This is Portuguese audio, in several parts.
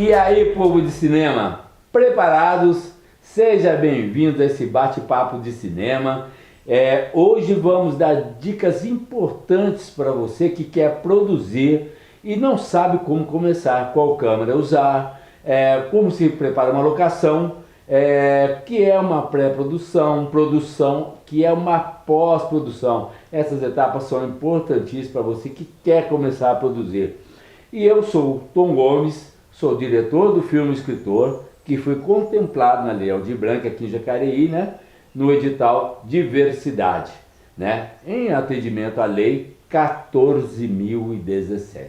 E aí, povo de cinema, preparados? Seja bem-vindo a esse bate-papo de cinema. Hoje vamos dar dicas importantes para você que quer produzir e não sabe como começar, qual câmera usar, como se prepara uma locação, que é uma pré-produção, produção, que é uma pós-produção. Essas etapas são importantíssimas para você que quer começar a produzir. E eu sou o Tom Gomes, sou diretor do filme Escritor, que foi contemplado na Lei Aldir Blanc aqui em Jacareí, né, no edital Diversidade, né, em atendimento à Lei 14.017.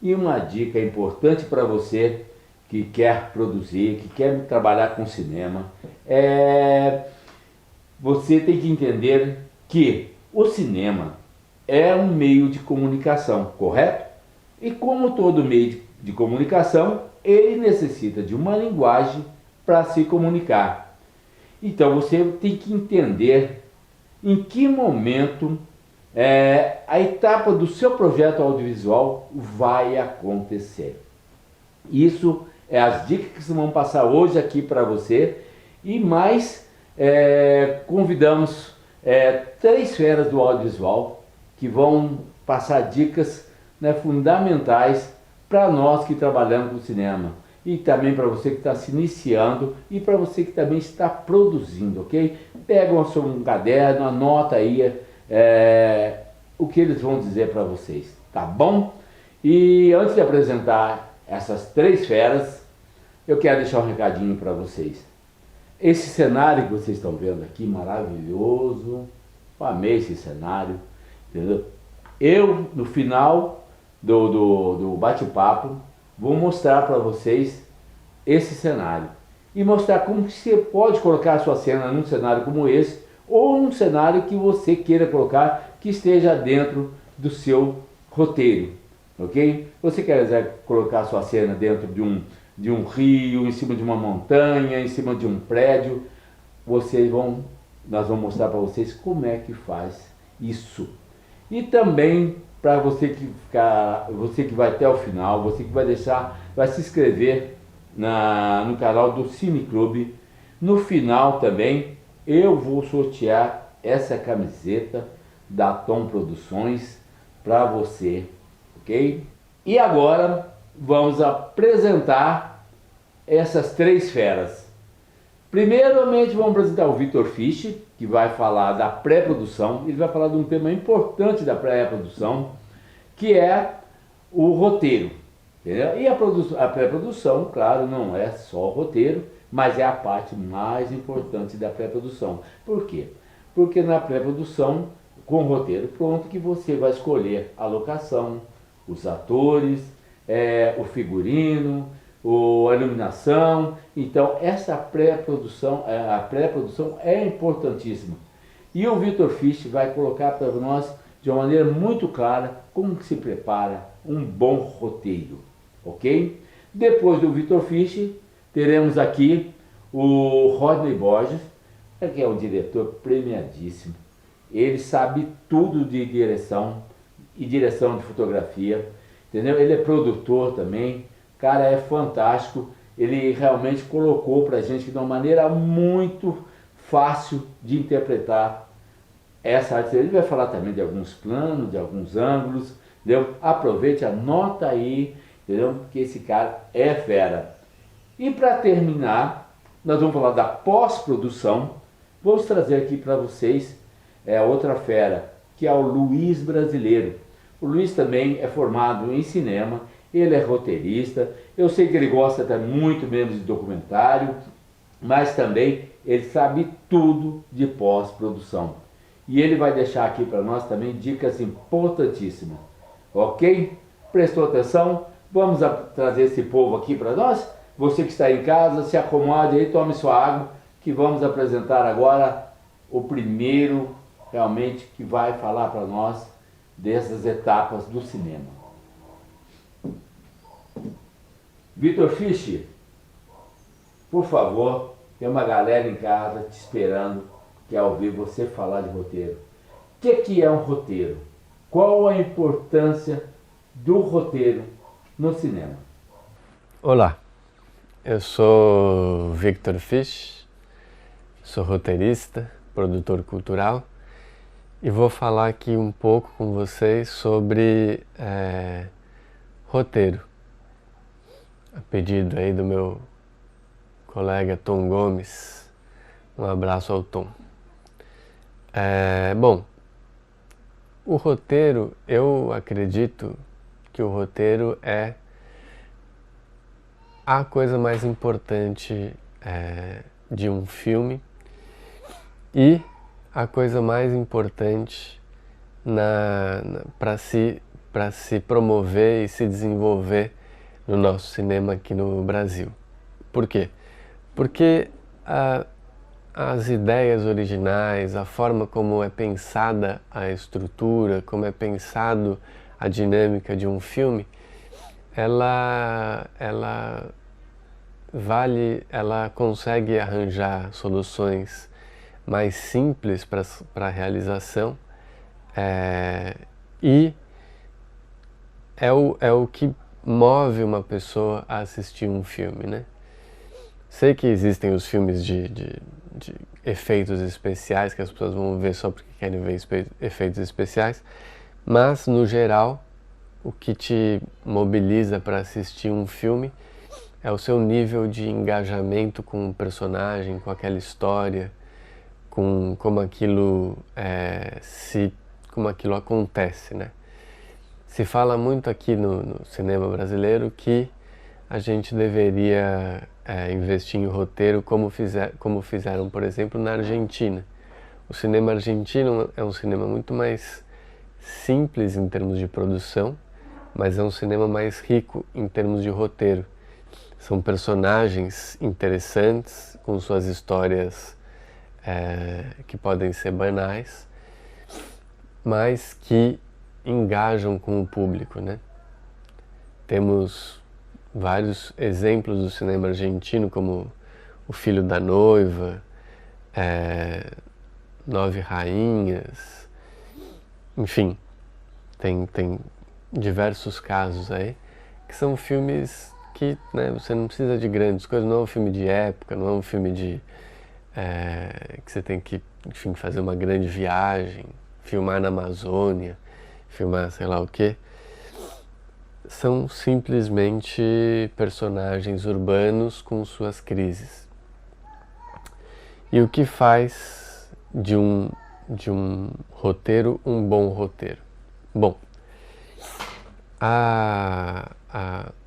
E uma dica importante para você que quer produzir, que quer trabalhar com cinema, você tem que entender que o cinema é um meio de comunicação, correto? E como todo meio de comunicação, ele necessita de uma linguagem para se comunicar. Então você tem que entender em que momento a etapa do seu projeto audiovisual vai acontecer. Isso é as dicas que vamos passar hoje aqui para você. E mais, convidamos 3 feras do audiovisual que vão passar dicas, né, fundamentais para nós que trabalhamos com cinema e também para você que está se iniciando e para você que também está produzindo, ok? Pega um caderno, anota aí o que eles vão dizer para vocês, tá bom? E antes de apresentar essas 3 feras, eu quero deixar um recadinho para vocês. Esse cenário que vocês estão vendo aqui, maravilhoso, eu amei esse cenário, entendeu? Eu, no final do bate-papo, vou mostrar para vocês esse cenário e mostrar como que você pode colocar a sua cena num cenário como esse ou num cenário que você queira colocar que esteja dentro do seu roteiro, ok? Você quer colocar a sua cena dentro de um rio, em cima de uma montanha, em cima de um prédio, nós vamos mostrar para vocês como é que faz isso. E também para você que vai até o final, você que vai se inscrever no canal do Cine Clube. No final também eu vou sortear essa camiseta da Tom Produções para você, ok? E agora vamos apresentar essas 3 feras. Primeiramente vamos apresentar o Vitor Fisch, que vai falar da pré-produção. Ele vai falar de um tema importante da pré-produção, que é o roteiro. Entendeu? E a pré-produção, claro, não é só o roteiro, mas é a parte mais importante da pré-produção. Por quê? Porque na pré-produção, com o roteiro pronto, que você vai escolher a locação, os atores, o figurino, a iluminação. Então essa pré-produção, a pré-produção é importantíssima. E o Vitor Fisch vai colocar para nós de uma maneira muito clara como que se prepara um bom roteiro, ok? Depois do Vitor Fisch, teremos aqui o Rodney Borges, que é um diretor premiadíssimo. Ele sabe tudo de direção e direção de fotografia, entendeu? Ele é produtor também. Cara, é fantástico, ele realmente colocou para a gente de uma maneira muito fácil de interpretar essa arte. Ele vai falar também de alguns planos, de alguns ângulos, entendeu? Aproveite, anota aí, entendeu? Porque esse cara é fera. E para terminar, nós vamos falar da pós-produção. Vamos trazer aqui para vocês outra fera, que é o Luiz Brasileiro. O Luiz também é formado em cinema. Ele é roteirista, eu sei que ele gosta até muito menos de documentário, mas também ele sabe tudo de pós-produção. E ele vai deixar aqui para nós também dicas importantíssimas, ok? Prestou atenção? Vamos trazer esse povo aqui para nós? Você que está em casa, se acomode aí, tome sua água, que vamos apresentar agora o primeiro realmente que vai falar para nós dessas etapas do cinema. Vitor Fisch, por favor, tem uma galera em casa te esperando, quer ouvir você falar de roteiro. O que é um roteiro? Qual a importância do roteiro no cinema? Olá, eu sou Victor Fisch, sou roteirista, produtor cultural e vou falar aqui um pouco com vocês sobre roteiro, a pedido aí do meu colega Tom Gomes. Um abraço ao Tom. Bom, o roteiro, eu acredito que o roteiro é a coisa mais importante de um filme e a coisa mais importante para se promover e se desenvolver no nosso cinema aqui no Brasil. Por quê? Porque as ideias originais, a forma como é pensada a estrutura, como é pensado a dinâmica de um filme, ela consegue arranjar soluções mais simples para a realização e é o que move uma pessoa a assistir um filme, né? Sei que existem os filmes de efeitos especiais, que as pessoas vão ver só porque querem ver efeitos especiais, mas no geral o que te mobiliza para assistir um filme é o seu nível de engajamento com o personagem, com aquela história, com como aquilo como aquilo acontece, né? Se fala muito aqui no cinema brasileiro que a gente deveria investir em roteiro como fizeram, por exemplo, na Argentina. O cinema argentino é um cinema muito mais simples em termos de produção, mas é um cinema mais rico em termos de roteiro. São personagens interessantes, com suas histórias que podem ser banais, mas que engajam com o público, né? Temos vários exemplos do cinema argentino, como O Filho da Noiva, Nove Rainhas, enfim, tem diversos casos aí, que são filmes que, né, você não precisa de grandes coisas, não é um filme de época, não é um filme que você tem que, enfim, fazer uma grande viagem, filmar na Amazônia, filmar sei lá o quê. São simplesmente personagens urbanos com suas crises. E o que faz de um roteiro um bom roteiro? Bom,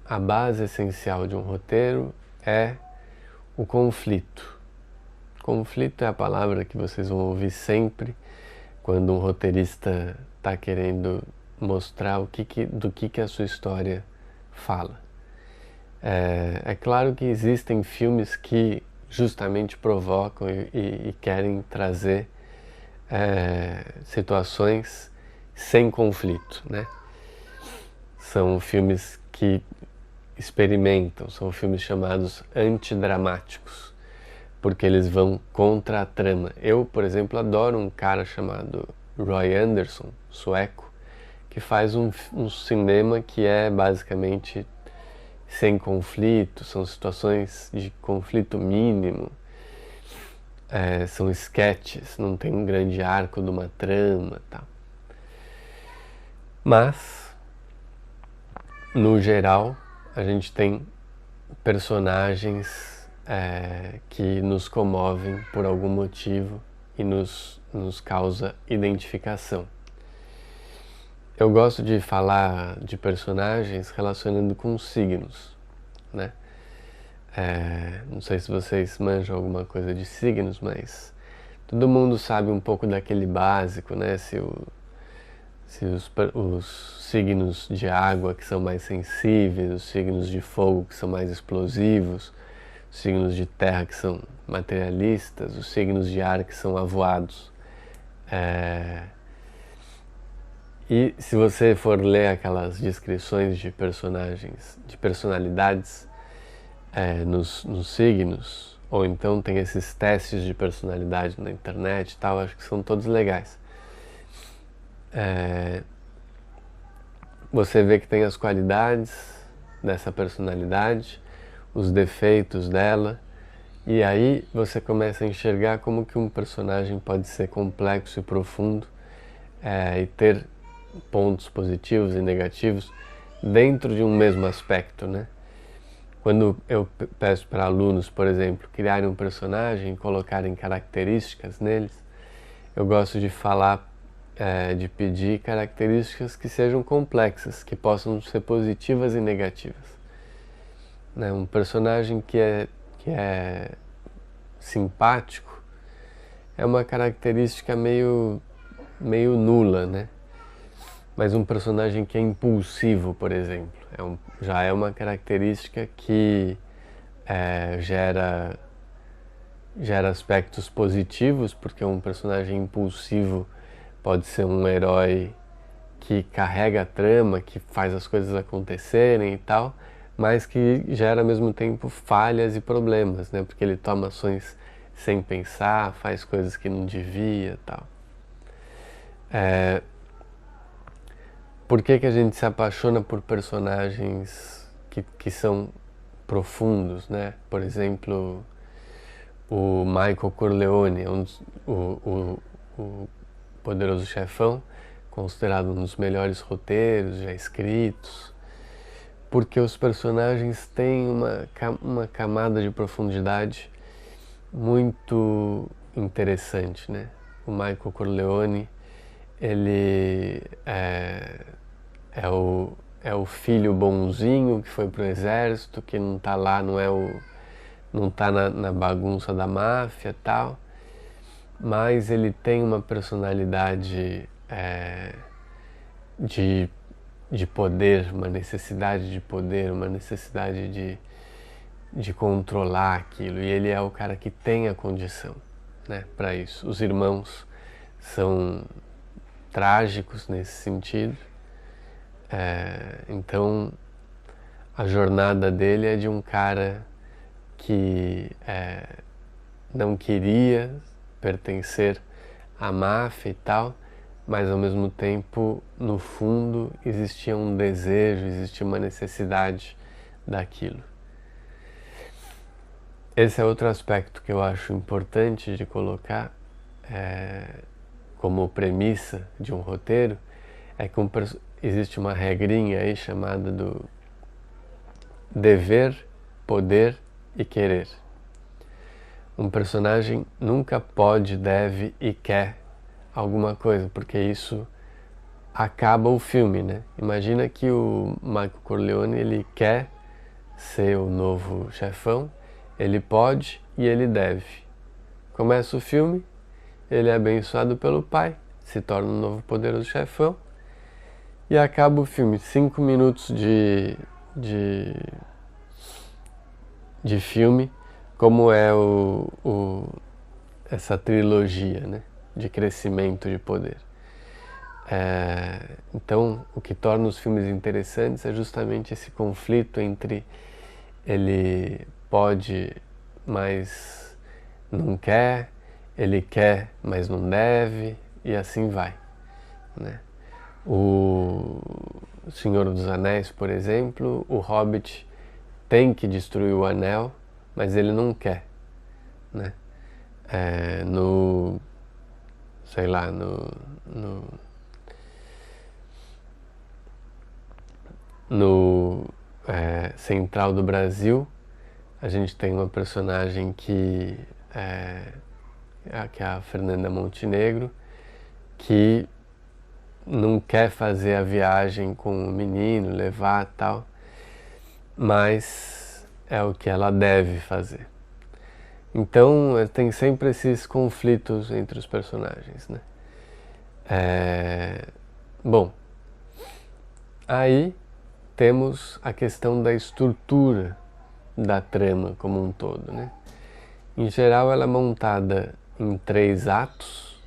a base essencial de um roteiro é o conflito. Conflito é a palavra que vocês vão ouvir sempre quando um roteirista está querendo mostrar do que a sua história fala. É claro que existem filmes que justamente provocam e querem trazer situações sem conflito, né? São filmes que experimentam, são filmes chamados antidramáticos, porque eles vão contra a trama. Eu, por exemplo, adoro um cara chamado Roy Andersson, sueco, que faz um cinema que é basicamente sem conflito, são situações de conflito mínimo, são sketches, não tem um grande arco de uma trama, tal. Mas, no geral, a gente tem personagens que nos comovem por algum motivo e nos causa identificação. Eu gosto de falar de personagens relacionando com signos, né? Não sei se vocês manjam alguma coisa de signos, mas todo mundo sabe um pouco daquele básico, né? Se os signos de água que são mais sensíveis, os signos de fogo que são mais explosivos, os signos de terra que são materialistas, os signos de ar que são avoados. E se você for ler aquelas descrições de personagens, de personalidades nos signos, ou então tem esses testes de personalidade na internet e tal, acho que são todos legais. Você vê que tem as qualidades dessa personalidade, os defeitos dela, e aí você começa a enxergar como que um personagem pode ser complexo e profundo e ter pontos positivos e negativos dentro de um mesmo aspecto, né? Quando eu peço para alunos, por exemplo, criarem um personagem e colocarem características neles, eu gosto de falar, de pedir características que sejam complexas, que possam ser positivas e negativas. Né? Um personagem que é simpático é uma característica meio nula, né? Mas um personagem que é impulsivo, por exemplo, já é uma característica que gera aspectos positivos, porque um personagem impulsivo pode ser um herói que carrega a trama, que faz as coisas acontecerem e tal, mas que gera ao mesmo tempo falhas e problemas, né? Porque ele toma ações sem pensar, faz coisas que não devia e tal. Por que a gente se apaixona por personagens que são profundos, né? Por exemplo, o Michael Corleone, o Poderoso Chefão, considerado um dos melhores roteiros já escritos, porque os personagens têm uma camada de profundidade muito interessante, né? O Michael Corleone, ele é o filho bonzinho que foi pro exército, que não tá lá, não tá na bagunça da máfia e tal, mas ele tem uma personalidade de poder, uma necessidade de poder, uma necessidade de controlar aquilo, e ele é o cara que tem a condição, né, para isso. Os irmãos são trágicos nesse sentido, então a jornada dele é de um cara que não queria pertencer à máfia e tal, mas ao mesmo tempo, no fundo, existia um desejo, existia uma necessidade daquilo. Esse é outro aspecto que eu acho importante de colocar como premissa de um roteiro, é que existe uma regrinha aí chamada do dever, poder e querer. Um personagem nunca pode, deve e quer alguma coisa, porque isso acaba o filme, né? Imagina que o Michael Corleone, ele quer ser o novo chefão, ele pode e ele deve. Começa o filme, ele é abençoado pelo pai, se torna um novo poderoso chefão, e acaba o filme. 5 minutos de filme, como é essa trilogia, né, de crescimento de poder. Então, o que torna os filmes interessantes é justamente esse conflito entre ele pode, mas não quer, ele quer, mas não deve, e assim vai, né? O Senhor dos Anéis, por exemplo, o Hobbit tem que destruir o anel, mas ele não quer, né? Sei lá, no Central do Brasil, a gente tem uma personagem que é a Fernanda Montenegro, que não quer fazer a viagem com o menino, levar tal, mas é o que ela deve fazer. Então tem sempre esses conflitos entre os personagens, né? Bom, aí temos a questão da estrutura da trama como um todo, né? Em geral, ela é montada em 3 atos.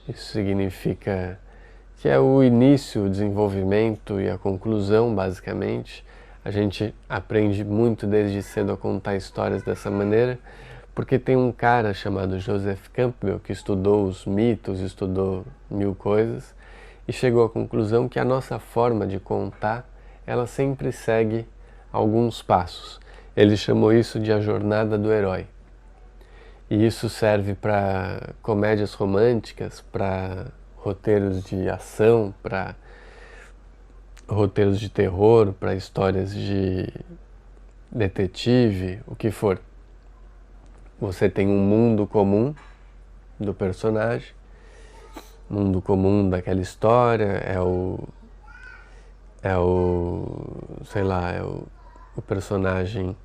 Isso significa que é o início, o desenvolvimento e a conclusão, basicamente. A gente aprende muito desde cedo a contar histórias dessa maneira, porque tem um cara chamado Joseph Campbell que estudou os mitos, estudou 1000 coisas e chegou à conclusão que a nossa forma de contar, ela sempre segue alguns passos. Ele chamou isso de a jornada do herói. E isso serve para comédias românticas, para roteiros de ação, para roteiros de terror, para histórias de detetive, o que for. Você tem um mundo comum do personagem, mundo comum daquela história, sei lá, o personagem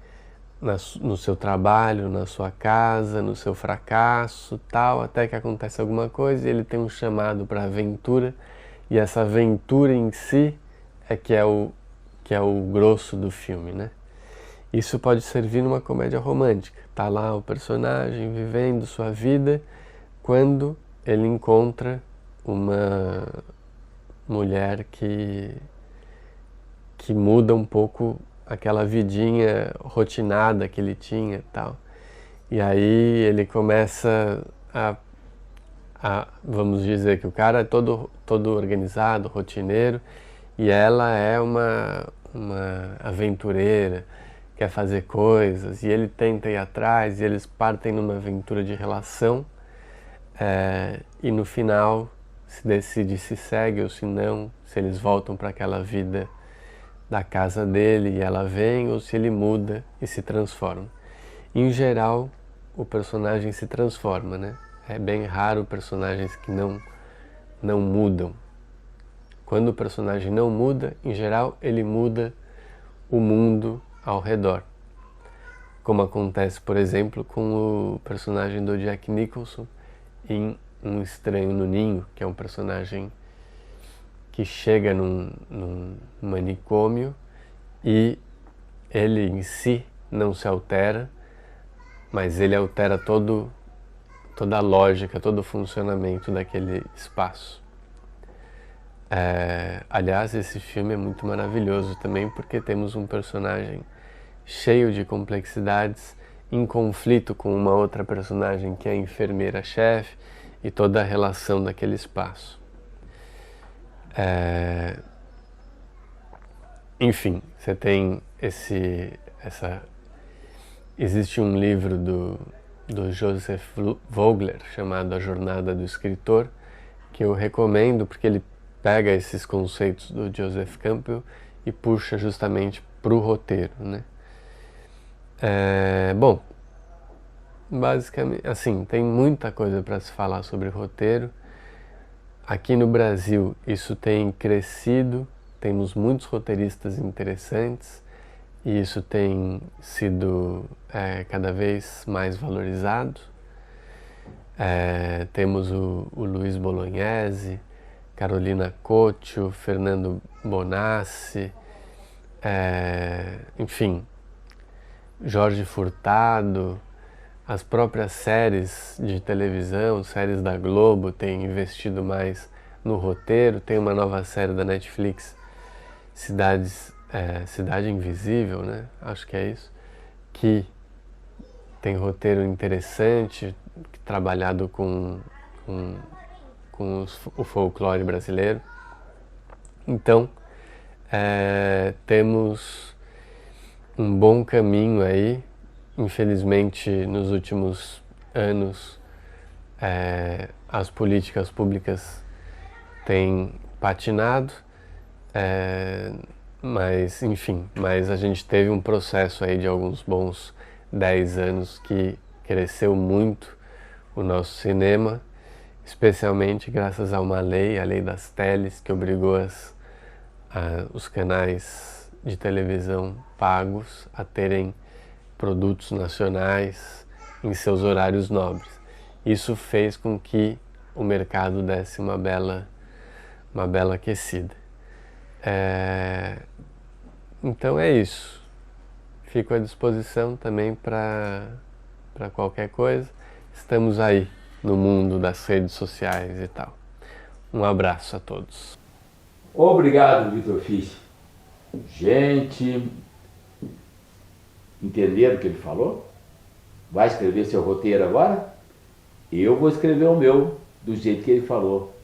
no seu trabalho, na sua casa, no seu fracasso, tal, até que acontece alguma coisa e ele tem um chamado para aventura, e essa aventura em si que é o grosso do filme, né? Isso pode servir numa comédia romântica. Tá lá o personagem vivendo sua vida quando ele encontra uma mulher que muda um pouco aquela vidinha rotinada que ele tinha e tal. E aí ele começa vamos dizer que o cara é todo organizado, rotineiro, e ela é uma aventureira, quer fazer coisas, e ele tenta ir atrás, e eles partem numa aventura de relação, e no final se decide se segue ou se não, se eles voltam para aquela vida da casa dele e ela vem, ou se ele muda e se transforma. Em geral, o personagem se transforma, né? É bem raro personagens que não mudam. Quando o personagem não muda, em geral, ele muda o mundo ao redor. Como acontece, por exemplo, com o personagem do Jack Nicholson em Um Estranho no Ninho, que é um personagem que chega num manicômio e ele em si não se altera, mas ele altera toda a lógica, todo o funcionamento daquele espaço. Aliás, esse filme é muito maravilhoso também porque temos um personagem cheio de complexidades, em conflito com uma outra personagem que é a enfermeira-chefe e toda a relação daquele espaço. Enfim, você tem existe um livro do Joseph Vogler chamado A Jornada do Escritor, que eu recomendo porque ele pega esses conceitos do Joseph Campbell e puxa justamente para o roteiro, né? Bom, basicamente, assim, tem muita coisa para se falar sobre roteiro. Aqui no Brasil isso tem crescido, temos muitos roteiristas interessantes e isso tem sido cada vez mais valorizado. Temos o Luiz Bolognese, Carolina Coccio, Fernando Bonassi, enfim, Jorge Furtado, as próprias séries de televisão, séries da Globo têm investido mais no roteiro. Tem uma nova série da Netflix, Cidade Invisível, né? Acho que é isso, que tem roteiro interessante, trabalhado com o folclore brasileiro. Então, temos um bom caminho aí. Infelizmente, nos últimos anos, as políticas públicas têm patinado, mas enfim, a gente teve um processo aí de alguns bons 10 anos que cresceu muito o nosso cinema, especialmente graças a uma lei, a lei das teles, que obrigou os canais de televisão pagos a terem produtos nacionais em seus horários nobres. Isso fez com que o mercado desse uma bela aquecida. Então é isso. Fico à disposição também para qualquer coisa. Estamos aí no mundo das redes sociais e tal. Um abraço a todos. Obrigado, Vitor Fisch. Gente, entenderam o que ele falou? Vai escrever seu roteiro agora? Eu vou escrever o meu do jeito que ele falou.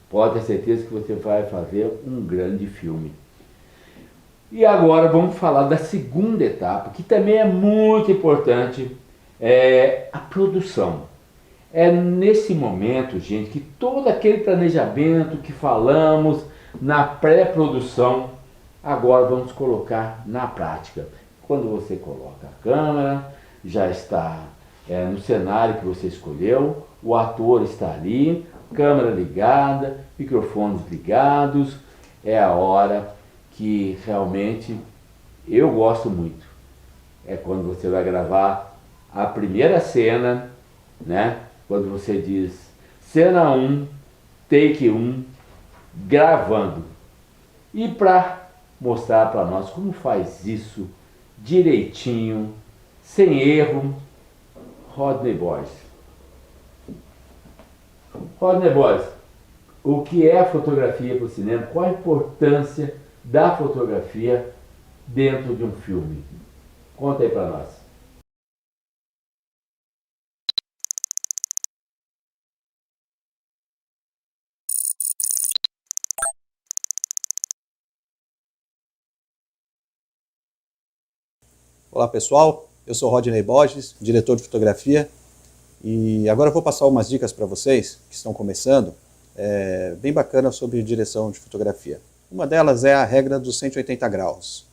Pode ter certeza que você vai fazer um grande filme. E agora vamos falar da segunda etapa, que também é muito importante, é a produção. É nesse momento, gente, que todo aquele planejamento que falamos na pré-produção, agora vamos colocar na prática. Quando você coloca a câmera, já está no cenário que você escolheu, o ator está ali, câmera ligada, microfones ligados, é a hora que realmente eu gosto muito. É quando você vai gravar a primeira cena, né? Quando você diz cena 1, take 1, gravando. E para mostrar para nós como faz isso direitinho, sem erro, Rodney Boys. Rodney Boys, o que é a fotografia para o cinema? Qual a importância da fotografia dentro de um filme? Conta aí para nós. Olá pessoal, eu sou Rodney Borges, diretor de fotografia, e agora eu vou passar umas dicas para vocês que estão começando, bem bacana sobre direção de fotografia. Uma delas é a regra dos 180 graus,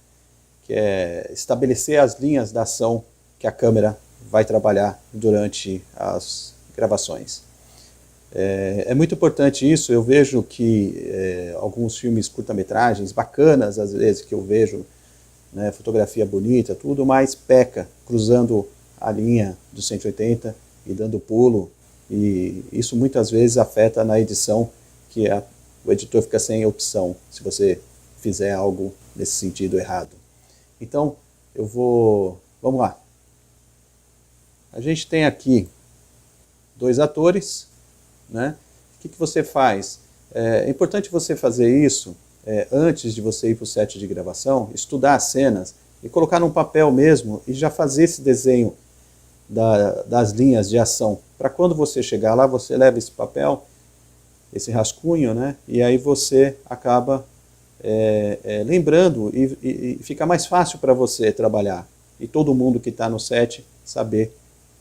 que é estabelecer as linhas da ação que a câmera vai trabalhar durante as gravações. É muito importante isso. Eu vejo que alguns filmes curta-metragens bacanas, às vezes, que eu vejo, né, fotografia bonita, tudo, mas peca cruzando a linha dos 180 e dando pulo, e isso muitas vezes afeta na edição, que o editor fica sem opção se você fizer algo nesse sentido errado. Então, vamos lá. A gente tem aqui dois atores, né? O que você faz? É importante você fazer isso antes de você ir para o set de gravação, estudar as cenas e colocar num papel mesmo e já fazer esse desenho das linhas de ação. Para quando você chegar lá, você leva esse papel, esse rascunho, né? E aí você acaba lembrando e fica mais fácil para você trabalhar. E todo mundo que está no set saber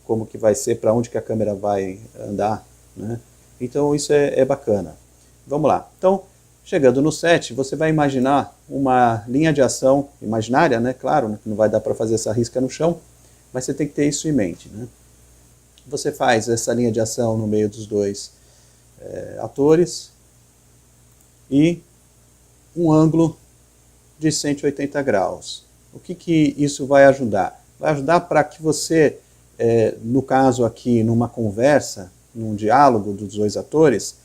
como que vai ser, para onde que a câmera vai andar, né? Então isso é bacana. Vamos lá. Então, chegando no set, você vai imaginar uma linha de ação imaginária, né? Claro, né? Não vai dar para fazer essa risca no chão, mas você tem que ter isso em mente, né? Você faz essa linha de ação no meio dos dois atores e um ângulo de 180 graus. O que isso vai ajudar? Vai ajudar para que você, no caso aqui, numa conversa, num diálogo dos dois atores,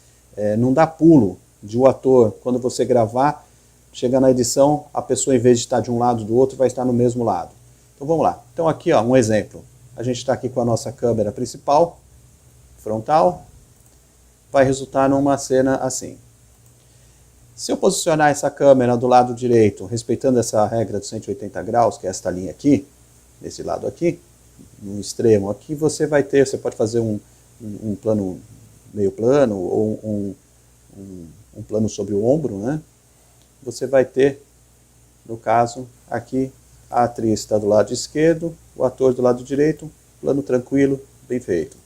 não dá pulo de o ator, quando você gravar, chega na edição, a pessoa, em vez de estar de um lado do outro, vai estar no mesmo lado. Então vamos lá. Então aqui, ó, um exemplo. A gente está aqui com a nossa câmera principal, frontal, vai resultar numa cena assim. Se eu posicionar essa câmera do lado direito, respeitando essa regra de 180 graus, que é esta linha aqui, desse lado aqui, no extremo aqui, você pode fazer um plano meio plano, ou um plano sobre o ombro, né? Você vai ter, no caso, aqui, a atriz está do lado esquerdo, o ator do lado direito, plano tranquilo, bem feito.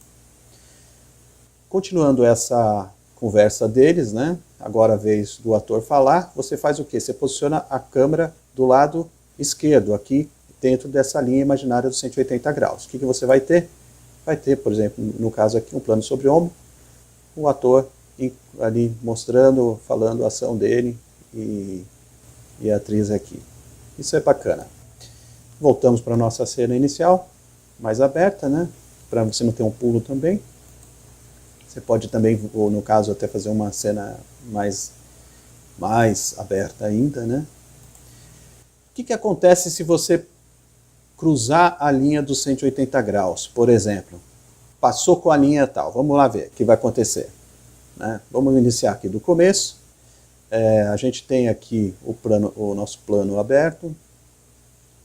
Continuando essa conversa deles, né? Agora a vez do ator falar, você faz o quê? Você posiciona a câmera do lado esquerdo, aqui dentro dessa linha imaginária dos 180 graus. O que você vai ter? Vai ter, por exemplo, no caso aqui, um plano sobre o ombro, o ator ali mostrando, falando a ação dele e a atriz aqui. Isso é bacana. Voltamos para a nossa cena inicial, mais aberta, né? Para você não ter um pulo também. Você pode também, ou no caso, até fazer uma cena mais aberta ainda, né? O que acontece se você cruzar a linha dos 180 graus, por exemplo? Passou com a linha tal, vamos lá ver o que vai acontecer, né? Vamos iniciar aqui do começo. A gente tem aqui o nosso plano aberto.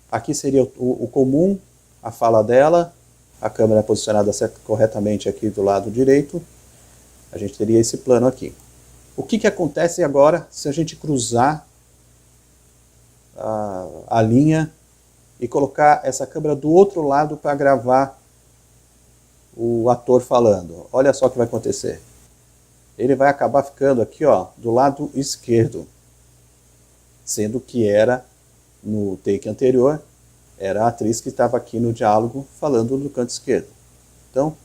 Aqui seria o comum, a fala dela, a câmera posicionada corretamente aqui do lado direito. A gente teria esse plano aqui. O que acontece agora se a gente cruzar a linha e colocar essa câmera do outro lado para gravar o ator falando. Olha só o que vai acontecer. Ele vai acabar ficando aqui, ó, do lado esquerdo, sendo que era, no take anterior, era a atriz que estava aqui no diálogo falando do canto esquerdo. Então,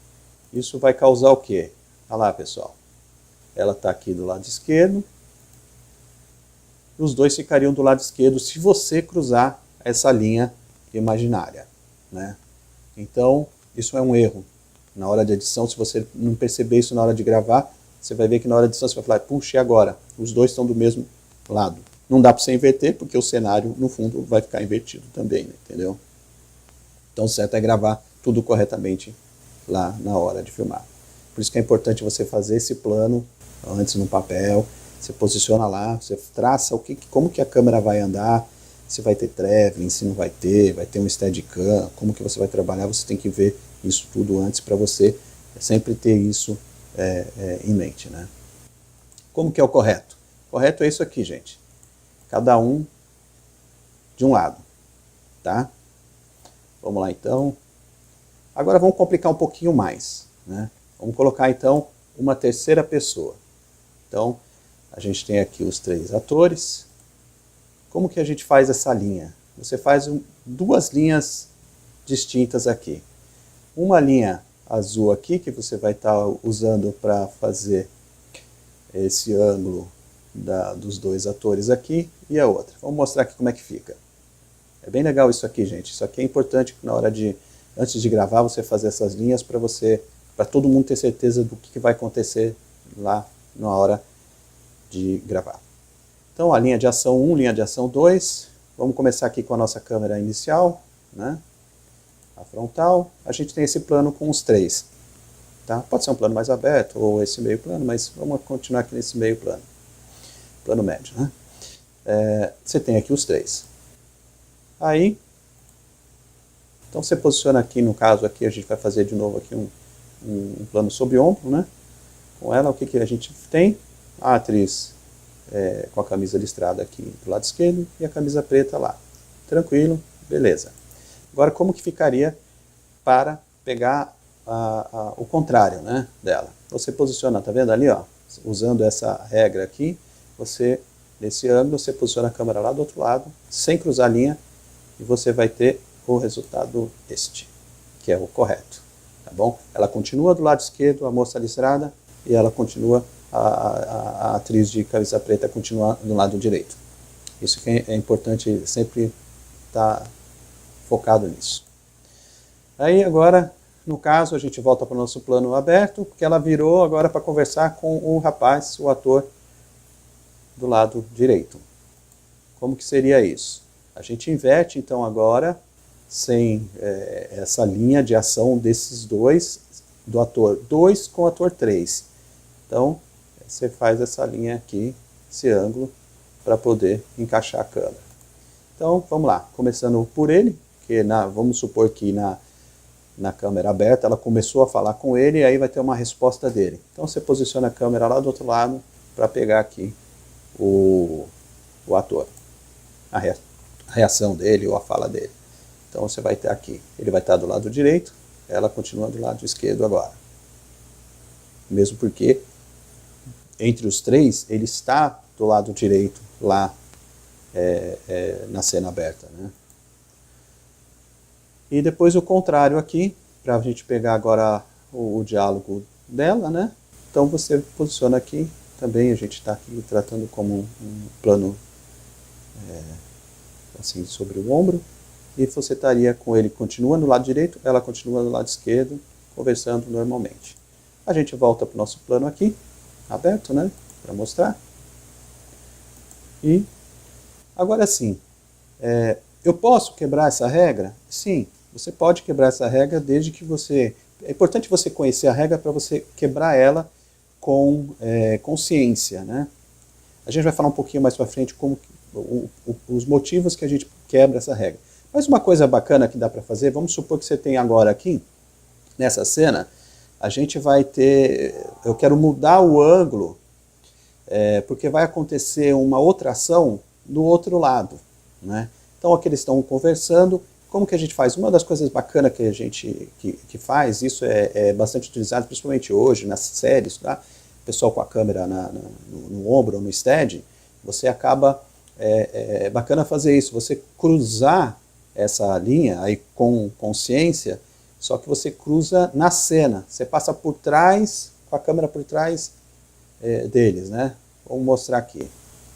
isso vai causar o quê? Olha lá, pessoal. Ela está aqui do lado esquerdo. Os dois ficariam do lado esquerdo se você cruzar essa linha imaginária, né? Então, isso é um erro. Na hora de edição, se você não perceber isso na hora de gravar, você vai ver que na hora de edição você vai falar, puxa, e agora? Os dois estão do mesmo lado. Não dá para você inverter, porque o cenário, no fundo, vai ficar invertido também, né? Entendeu? Então, o certo é gravar tudo corretamente lá na hora de filmar. Por isso que é importante você fazer esse plano antes no papel, você posiciona lá, você traça como que a câmera vai andar, se vai ter traveling, se não vai ter um steadicam, como que você vai trabalhar, você tem que ver isso tudo antes para você sempre ter isso em mente, né? Como que é o correto? O correto é isso aqui, gente. Cada um de um lado, tá? Vamos lá, então. Agora vamos complicar um pouquinho mais, né? Vamos colocar, então, uma terceira pessoa. Então, a gente tem aqui os 3 atores. Como que a gente faz essa linha? Você faz duas linhas distintas aqui. Uma linha azul aqui, que você vai estar usando para fazer esse ângulo dos 2 atores aqui, e a outra. Vamos mostrar aqui como é que fica. É bem legal isso aqui, gente. Isso aqui é importante na hora antes de gravar, você fazer essas linhas para todo mundo ter certeza do que vai acontecer lá na hora de gravar. Então, a linha de ação 1, linha de ação 2. Vamos começar aqui com a nossa câmera inicial, né? A frontal. A gente tem esse plano com os 3. Tá? Pode ser um plano mais aberto ou esse meio plano, mas vamos continuar aqui nesse meio plano. Plano médio, né? Você tem aqui os 3. Aí, então você posiciona aqui, no caso aqui, a gente vai fazer de novo aqui um plano sobre ombro, né? Com ela, o que a gente tem? A atriz com a camisa listrada aqui do lado esquerdo e a camisa preta lá. Tranquilo, beleza. Agora, como que ficaria para pegar o contrário, né, dela? Você posiciona, tá vendo ali, ó? Usando essa regra aqui, nesse ângulo, você posiciona a câmera lá do outro lado, sem cruzar a linha, e você vai ter o resultado que é o correto, tá bom? Ela continua do lado esquerdo, a moça listrada, e ela continua, a atriz de camisa preta continua do lado direito. Isso que é importante sempre estar focado nisso. Aí agora, no caso, a gente volta para o nosso plano aberto, porque ela virou agora para conversar com o rapaz, o ator do lado direito. Como que seria isso? A gente inverte então agora, sem essa linha de ação desses dois, do ator 2 com o ator 3. Então, você faz essa linha aqui, esse ângulo, para poder encaixar a câmera. Então, vamos lá, começando por ele, que vamos supor que na câmera aberta ela começou a falar com ele, e aí vai ter uma resposta dele. Então, você posiciona a câmera lá do outro lado, para pegar aqui o ator, a reação dele ou a fala dele. Então você vai ter aqui, ele vai estar do lado direito, ela continua do lado esquerdo agora. Mesmo porque, entre os 3, ele está do lado direito lá na cena aberta, né? E depois o contrário aqui, para a gente pegar agora o diálogo dela, né? Então você posiciona aqui, também a gente está aqui tratando como um plano assim sobre o ombro, e você estaria com ele continua no lado direito, ela continua no lado esquerdo, conversando normalmente. A gente volta para o nosso plano aqui, aberto, né, para mostrar. E agora sim, eu posso quebrar essa regra? Sim, você pode quebrar essa regra desde que você... É importante você conhecer a regra para você quebrar ela com consciência, né? A gente vai falar um pouquinho mais para frente como os motivos que a gente quebra essa regra. Mas uma coisa bacana que dá para fazer, vamos supor que você tem agora aqui, nessa cena, a gente vai ter... Eu quero mudar o ângulo, porque vai acontecer uma outra ação do outro lado, né? Então aqui eles estão conversando. Como que a gente faz? Uma das coisas bacanas que a gente que faz, isso é bastante utilizado, principalmente hoje, nas séries, tá? O pessoal com a câmera no ombro ou no stead, você acaba, é bacana fazer isso, você cruzar essa linha aí com consciência, só que você cruza na cena, você passa por trás, com a câmera por trás deles, né? Vamos mostrar aqui.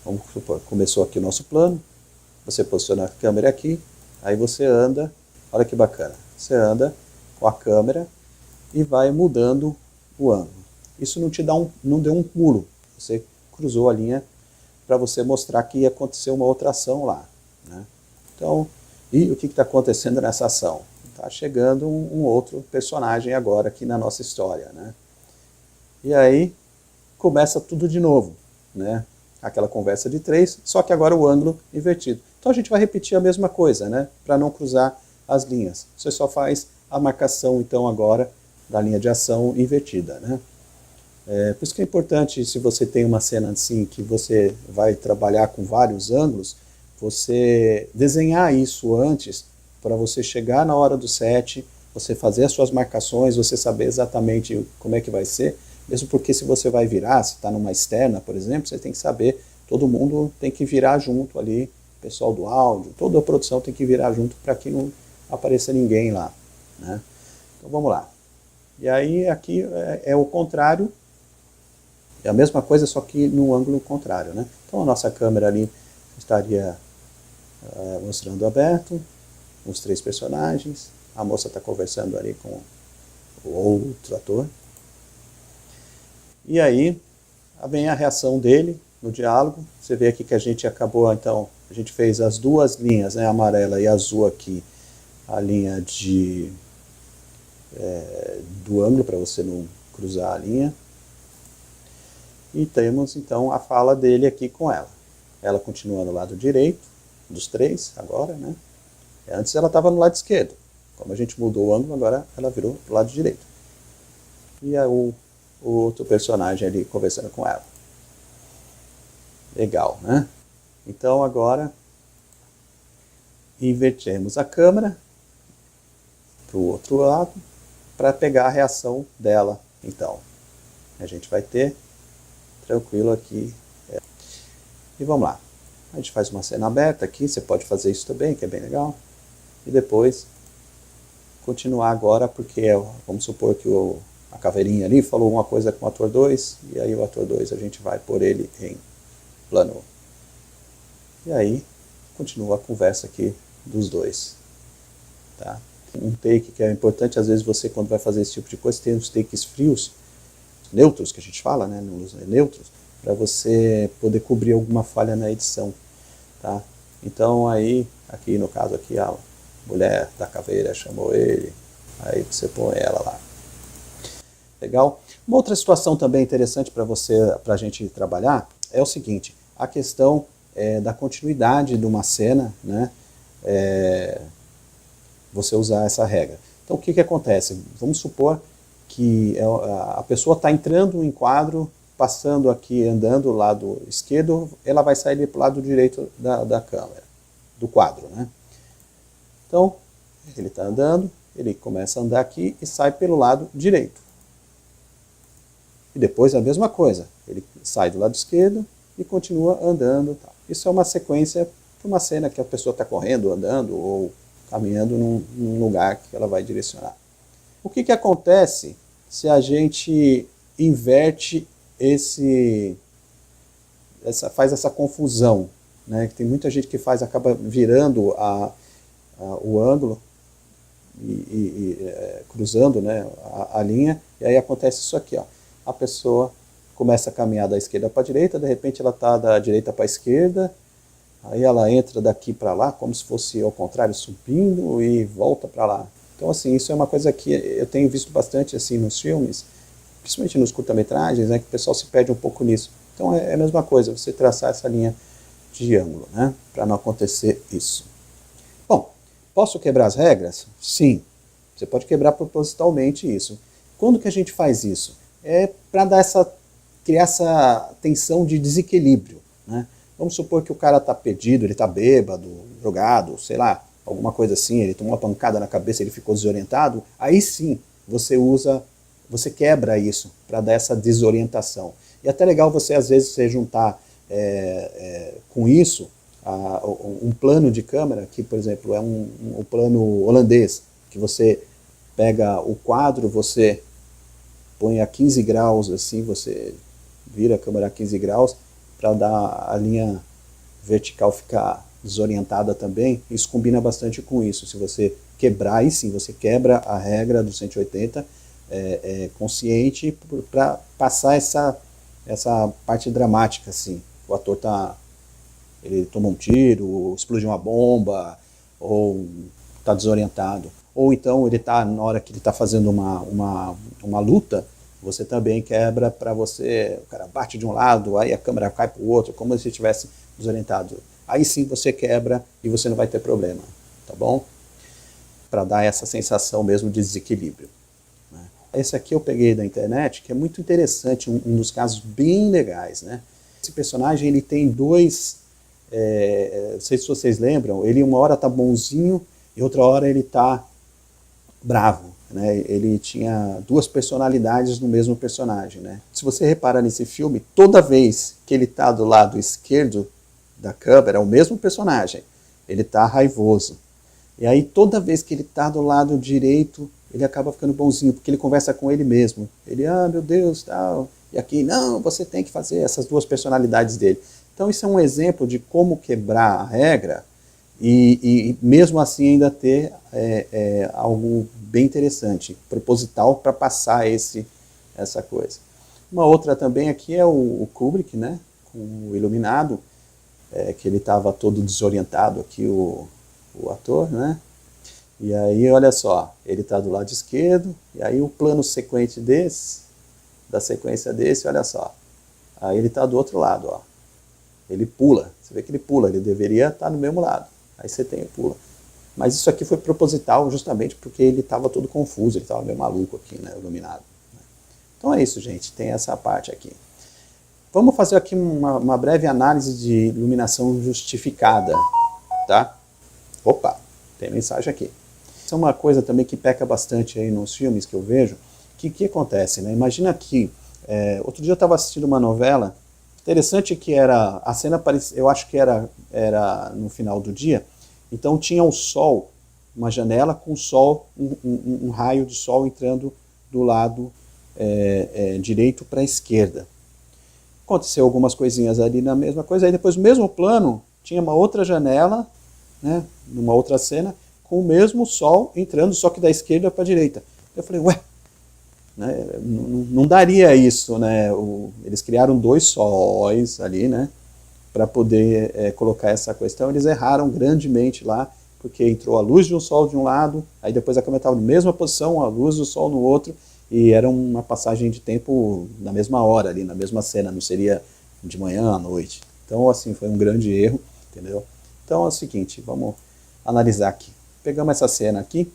Vamos supor, começou aqui o nosso plano, você posiciona a câmera aqui, aí você anda, olha que bacana, você anda com a câmera e vai mudando o ângulo. Isso não deu um pulo, você cruzou a linha para você mostrar que ia acontecer uma outra ação lá, né? Então, e o que está acontecendo nessa ação? Está chegando um outro personagem agora aqui na nossa história, né? E aí começa tudo de novo, né? Aquela conversa de 3, só que agora o ângulo invertido. Então a gente vai repetir a mesma coisa, né? Para não cruzar as linhas. Você só faz a marcação, então, agora da linha de ação invertida, né? Por isso que é importante, se você tem uma cena assim, que você vai trabalhar com vários ângulos, você desenhar isso antes, para você chegar na hora do set, você fazer as suas marcações, você saber exatamente como é que vai ser, mesmo porque se você vai virar, se está numa externa, por exemplo, você tem que saber, todo mundo tem que virar junto ali, o pessoal do áudio, toda a produção tem que virar junto para que não apareça ninguém lá, né? Então vamos lá. E aí aqui é o contrário, é a mesma coisa, só que no ângulo contrário, né? Então a nossa câmera ali estaria mostrando aberto, os 3 personagens, a moça está conversando ali com o outro ator. E aí vem a reação dele no diálogo. Você vê aqui que a gente acabou, então, a gente fez as duas linhas, né, amarela e azul aqui, a linha do ângulo, para você não cruzar a linha. E temos, então, a fala dele aqui com ela. Ela continua no lado direito, dos 3, agora, né? Antes ela estava no lado esquerdo. Como a gente mudou o ângulo, agora ela virou pro lado direito. E aí o outro personagem ali conversando com ela. Legal, né? Então agora invertemos a câmera para o outro lado para pegar a reação dela. Então, a gente vai ter tranquilo aqui. E vamos lá. A gente faz uma cena aberta aqui, você pode fazer isso também, que é bem legal. E depois continuar agora, porque vamos supor que a caveirinha ali falou uma coisa com o ator 2, e aí o ator 2 a gente vai pôr ele em plano. E aí continua a conversa aqui dos dois. Tá? Um take que é importante, às vezes você, quando vai fazer esse tipo de coisa, tem os takes frios, neutros, que a gente fala, né? Neutros, para você poder cobrir alguma falha na edição. Tá? Então aí, aqui no caso aqui, a mulher da caveira chamou ele, aí você põe ela lá. Legal? Uma outra situação também interessante para a gente trabalhar é o seguinte, a questão da continuidade de uma cena, né? Você usar essa regra. Então o que acontece? Vamos supor que a pessoa está entrando em quadro, passando aqui, andando do lado esquerdo, ela vai sair para o lado direito da câmera, do quadro, né? Então, ele está andando, ele começa a andar aqui e sai pelo lado direito. E depois a mesma coisa, ele sai do lado esquerdo e continua andando. Tá? Isso é uma sequência para uma cena que a pessoa está correndo, andando ou caminhando num lugar que ela vai direcionar. O que acontece se a gente inverte faz essa confusão, né? Tem muita gente que acaba virando o ângulo e cruzando, né, a linha, e aí acontece isso aqui, ó. A pessoa começa a caminhar da esquerda para a direita, de repente ela está da direita para a esquerda, aí ela entra daqui para lá, como se fosse ao contrário, subindo e volta para lá. Então, assim, isso é uma coisa que eu tenho visto bastante assim nos filmes, principalmente nos curta-metragens, né, que o pessoal se perde um pouco nisso. Então é a mesma coisa, você traçar essa linha de ângulo, né, para não acontecer isso. Bom, posso quebrar as regras? Sim, você pode quebrar propositalmente isso. Quando que a gente faz isso? É para criar essa tensão de desequilíbrio, né? Vamos supor que o cara está perdido, ele está bêbado, drogado, sei lá, alguma coisa assim, ele tomou uma pancada na cabeça, ele ficou desorientado, aí sim você quebra isso para dar essa desorientação. E é até legal você, às vezes, você juntar com isso um plano de câmera, que, por exemplo, é um plano holandês, que você pega o quadro, você põe a 15 graus, assim, você vira a câmera a 15 graus, para dar a linha vertical ficar desorientada também. Isso combina bastante com isso. Se você quebrar, aí sim, você quebra a regra do 180 consciente para passar essa parte dramática, assim. O ator ele toma um tiro, explodiu uma bomba, ou está desorientado. Ou então ele na hora que ele está fazendo uma luta, você também quebra para o cara bate de um lado, aí a câmera cai para o outro, como se estivesse desorientado. Aí sim você quebra e você não vai ter problema, tá bom? Para dar essa sensação mesmo de desequilíbrio. Né? Esse aqui eu peguei da internet, que é muito interessante, um dos casos bem legais, né? Esse personagem, ele tem dois, não sei se vocês lembram, ele uma hora tá bonzinho e outra hora ele tá bravo. Né? Ele tinha duas personalidades no mesmo personagem. Né? Se você reparar nesse filme, toda vez que ele está do lado esquerdo da câmera, é o mesmo personagem, ele está raivoso. E aí toda vez que ele está do lado direito, ele acaba ficando bonzinho, porque ele conversa com ele mesmo. Ele, meu Deus, tal. E aqui, não, você tem que fazer essas duas personalidades dele. Então isso é um exemplo de como quebrar a regra e mesmo assim ainda ter algo bem interessante, proposital para passar essa coisa. Uma outra também aqui é o Kubrick, né, com o Iluminado, que ele estava todo desorientado aqui, o ator, né? E aí, olha só, ele está do lado esquerdo, e aí o plano sequente da sequência desse, olha só, aí ele está do outro lado, ó. Ele pula, você vê que ele pula, ele deveria estar no mesmo lado. Aí você tem o pula. Mas isso aqui foi proposital justamente porque ele estava todo confuso, ele estava meio maluco aqui, né, Iluminado. Então é isso, gente, tem essa parte aqui. Vamos fazer aqui uma breve análise de iluminação justificada, tá? Opa, tem mensagem aqui. Isso é uma coisa também que peca bastante aí nos filmes que eu vejo. Que acontece, né? Imagina que, outro dia eu estava assistindo uma novela, interessante que a cena eu acho que era no final do dia, então tinha o sol, uma janela com o sol, um raio de sol entrando do lado direito para a esquerda. Aconteceu algumas coisinhas ali na mesma coisa, aí depois no mesmo plano tinha uma outra janela, né, numa outra cena, com o mesmo sol entrando, só que da esquerda para a direita. Eu falei, ué, né, não daria isso, né? Eles criaram dois sóis ali, né, para poder colocar essa coisa. Então eles erraram grandemente lá, porque entrou a luz de um sol de um lado, aí depois a câmera estava na mesma posição, a luz do sol no outro, e era uma passagem de tempo na mesma hora ali, na mesma cena, não seria de manhã à noite. Então, assim, foi um grande erro, entendeu? Então é o seguinte, vamos analisar aqui. Pegamos essa cena aqui,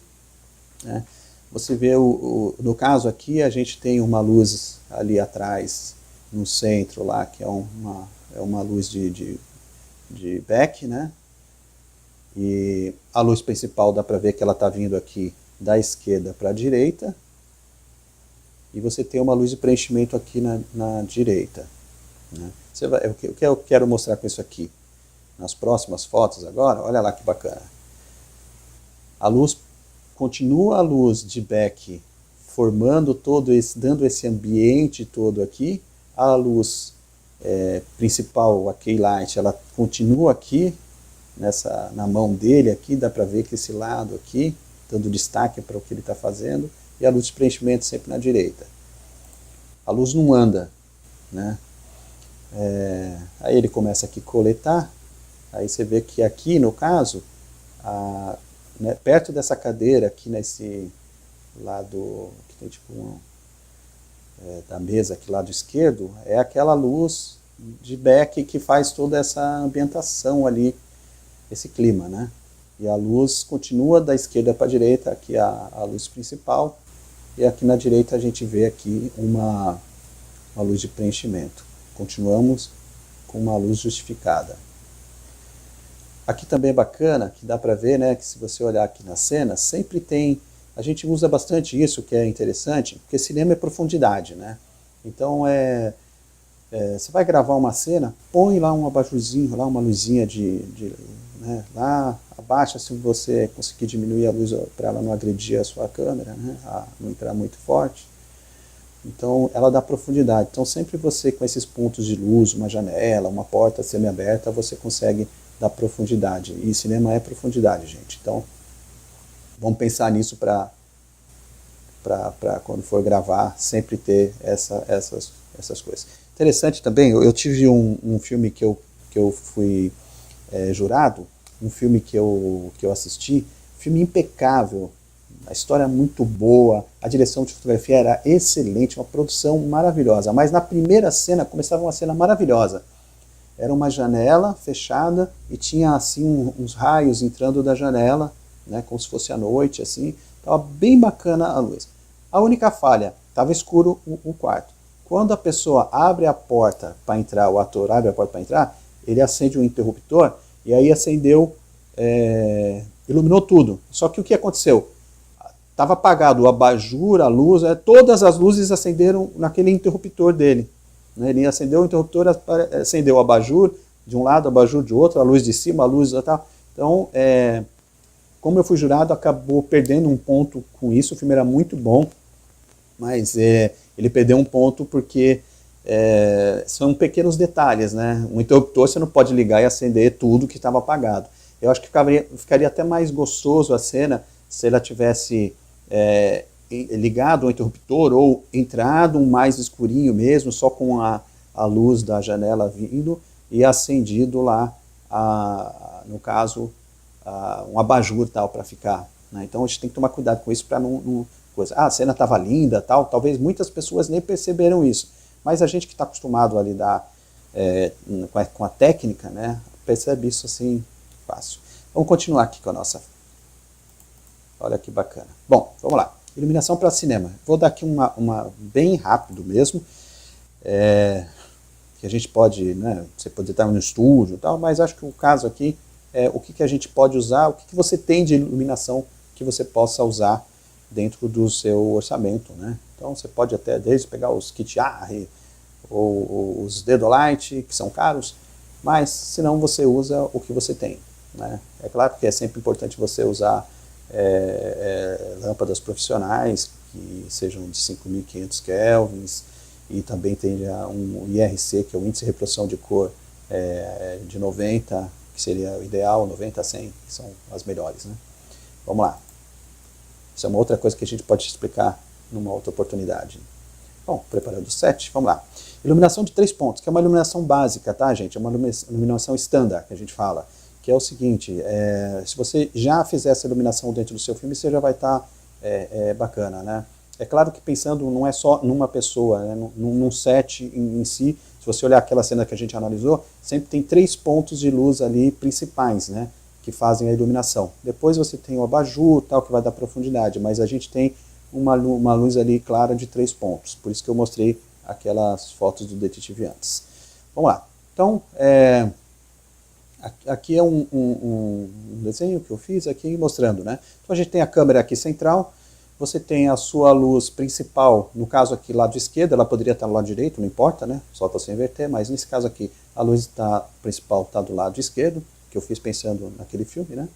né? Você vê, no caso aqui, a gente tem uma luz ali atrás, no centro lá, que é uma luz de back, né? E a luz principal dá para ver que ela está vindo aqui da esquerda para a direita. E você tem uma luz de preenchimento aqui na direita. Né? O que eu quero mostrar com isso aqui? Nas próximas fotos agora, olha lá que bacana. A luz, continua a luz de back formando dando esse ambiente todo aqui. A luz principal, a keylight, ela continua aqui, na mão dele aqui, dá para ver que esse lado aqui, dando destaque para o que ele está fazendo. E a luz de preenchimento sempre na direita. A luz não anda, né? Aí ele começa aqui a coletar, aí você vê que aqui, no caso, né, perto dessa cadeira, aqui nesse lado, que tem tipo da mesa aqui, lado esquerdo, é aquela luz de back que faz toda essa ambientação ali, esse clima, né? E a luz continua da esquerda para a direita, aqui a luz principal, e aqui na direita a gente vê aqui uma luz de preenchimento. Continuamos com uma luz justificada. Aqui também é bacana, que dá para ver, né, que se você olhar aqui na cena, sempre tem, a gente usa bastante isso, que é interessante, porque cinema é profundidade, né? Então você vai gravar uma cena, põe lá um abajurzinho, lá uma luzinha né, lá abaixa se você conseguir diminuir a luz para ela não agredir a sua câmera, né, não entrar muito forte. Então ela dá profundidade. Então sempre você com esses pontos de luz, uma janela, uma porta semi-aberta, você consegue dar profundidade. E cinema é profundidade, gente. Então vamos pensar nisso para quando for gravar, sempre ter essas coisas. Interessante também, eu tive um filme que eu fui jurado, um filme que eu assisti, filme impecável, a história é muito boa, a direção de fotografia era excelente, uma produção maravilhosa, mas na primeira cena começava uma cena maravilhosa. Era uma janela fechada e tinha assim uns raios entrando da janela, né, como se fosse à noite, assim, estava bem bacana a luz. A única falha, estava escuro o quarto. Quando a pessoa abre a porta para entrar, o ator abre a porta para entrar, ele acende um interruptor e aí acendeu, iluminou tudo. Só que o que aconteceu? Estava apagado o abajur, a luz, todas as luzes acenderam naquele interruptor dele. Né? Ele acendeu o interruptor, acendeu o abajur de um lado, o abajur de outro, a luz de cima, a luz e tal. Então, como eu fui jurado, acabou perdendo um ponto com isso. O filme era muito bom, mas ele perdeu um ponto porque são pequenos detalhes, né? Um interruptor você não pode ligar e acender tudo que estava apagado. Eu acho que ficaria até mais gostoso a cena se ela tivesse ligado o interruptor ou entrado um mais escurinho mesmo, só com a luz da janela vindo e acendido lá, no caso, um abajur tal para ficar. Né? Então a gente tem que tomar cuidado com isso para não coisa. A cena estava linda, tal. Talvez muitas pessoas nem perceberam isso, mas a gente que está acostumado a lidar com a técnica, né, percebe isso assim fácil. Vamos continuar aqui com a nossa. Olha que bacana. Bom, vamos lá. Iluminação para cinema. Vou dar aqui uma bem rápido mesmo, que a gente pode, né, você pode estar no estúdio e tal, mas acho que o caso aqui é o que a gente pode usar, o que você tem de iluminação que você possa usar dentro do seu orçamento, né? Então você pode até desde pegar os kit AR ou os Dedolight, que são caros, mas se não você usa o que você tem, né? É claro que é sempre importante você usar lâmpadas profissionais que sejam de 5.500 kelvins e também tenha um IRC, que é o índice de reprodução de cor de 90, que seria o ideal, 90 a 100, que são as melhores, né? Vamos lá. Isso é uma outra coisa que a gente pode explicar numa outra oportunidade. Bom, preparando o set, vamos lá. Iluminação de 3 pontos, que é uma iluminação básica, tá, gente? É uma iluminação standard, que a gente fala. Que é o seguinte, se você já fizer essa iluminação dentro do seu filme, você já vai estar bacana, né? É claro que pensando não é só numa pessoa, né? Num set em si, se você olhar aquela cena que a gente analisou, sempre tem 3 pontos de luz ali principais, né? Que fazem a iluminação. Depois você tem o abajur, tal, que vai dar profundidade, mas a gente tem uma luz ali clara de 3 pontos. Por isso que eu mostrei aquelas fotos do detetive antes. Vamos lá. Então, aqui é um desenho que eu fiz aqui mostrando, né? Então a gente tem a câmera aqui central, você tem a sua luz principal, no caso aqui lado esquerdo, ela poderia estar no lado direito, não importa, né? Só para você inverter, mas nesse caso aqui a luz principal está do lado esquerdo, que eu fiz pensando naquele filme, né?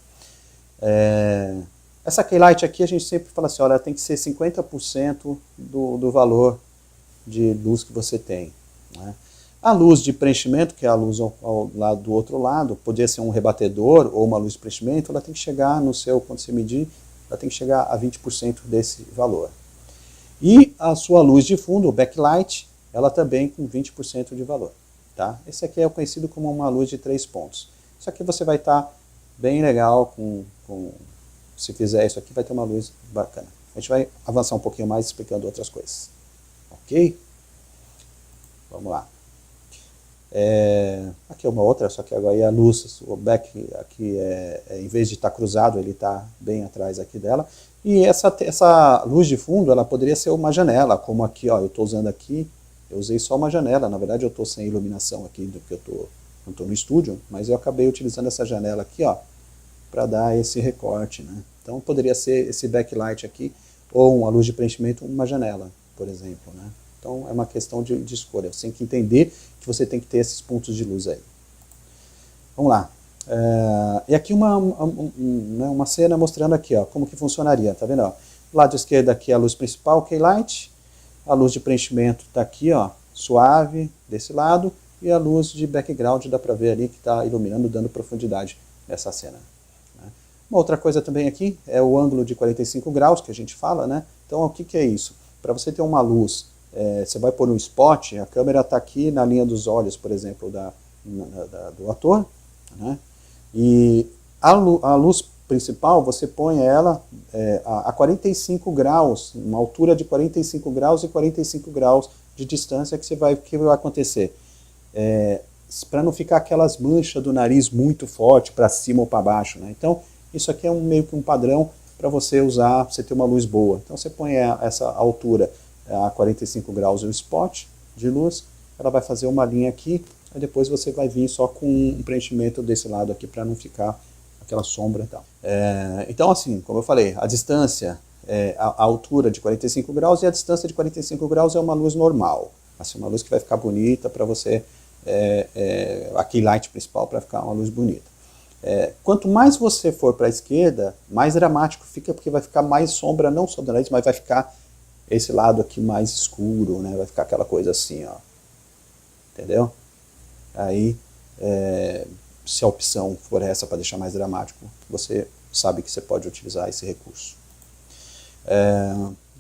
Essa keylight aqui a gente sempre fala assim, olha, tem que ser 50% do valor de luz que você tem, né? A luz de preenchimento, que é a luz ao lado do outro lado, poderia ser um rebatedor ou uma luz de preenchimento, ela tem que chegar no seu, quando você medir, ela tem que chegar a 20% desse valor. E a sua luz de fundo, o backlight, ela também com 20% de valor. Tá? Esse aqui é conhecido como uma luz de 3 pontos. Isso aqui você vai estar bem legal, se fizer isso aqui vai ter uma luz bacana. A gente vai avançar um pouquinho mais explicando outras coisas. Ok? Vamos lá. Aqui é uma outra, só que agora a luz, o back aqui, em vez de estar cruzado, ele está bem atrás aqui dela. E essa luz de fundo, ela poderia ser uma janela, como aqui, ó, eu estou usando aqui, eu usei só uma janela, na verdade eu estou sem iluminação aqui, porque eu estou não estou no estúdio, mas eu acabei utilizando essa janela aqui, ó, para dar esse recorte, né? Então poderia ser esse backlight aqui, ou uma luz de preenchimento, uma janela, por exemplo, né? Então é uma questão de escolha, você tem que entender que você tem que ter esses pontos de luz aí. Vamos lá. E aqui uma cena mostrando aqui, ó, como que funcionaria, tá vendo? Ó? Do lado esquerdo aqui é a luz principal, K-Light, a luz de preenchimento está aqui, ó, suave, desse lado, e a luz de background dá para ver ali que está iluminando, dando profundidade nessa cena. Né? Uma outra coisa também aqui é o ângulo de 45 graus que a gente fala, né? Então o que é isso? Para você ter uma luz, você vai pôr um spot, a câmera está aqui na linha dos olhos, por exemplo, do ator, né? E a luz principal, você põe ela a 45 graus, uma altura de 45 graus e 45 graus de distância, que vai acontecer? Para não ficar aquelas manchas do nariz muito forte para cima ou para baixo, né? Então, isso aqui é meio que um padrão para você usar, para você ter uma luz boa. Então, você põe essa altura a 45 graus o spot de luz, ela vai fazer uma linha aqui, aí depois você vai vir só com um preenchimento desse lado aqui para não ficar aquela sombra e tal. Então assim, como eu falei, a distância, a altura de 45 graus e a distância de 45 graus é uma luz normal. Assim, uma luz que vai ficar bonita para você, a keylight principal para ficar uma luz bonita. Quanto mais você for para a esquerda, mais dramático fica, porque vai ficar mais sombra, não só do nariz, mas vai ficar esse lado aqui mais escuro, né? Vai ficar aquela coisa assim, ó. Entendeu? Aí, se a opção for essa para deixar mais dramático, você sabe que você pode utilizar esse recurso.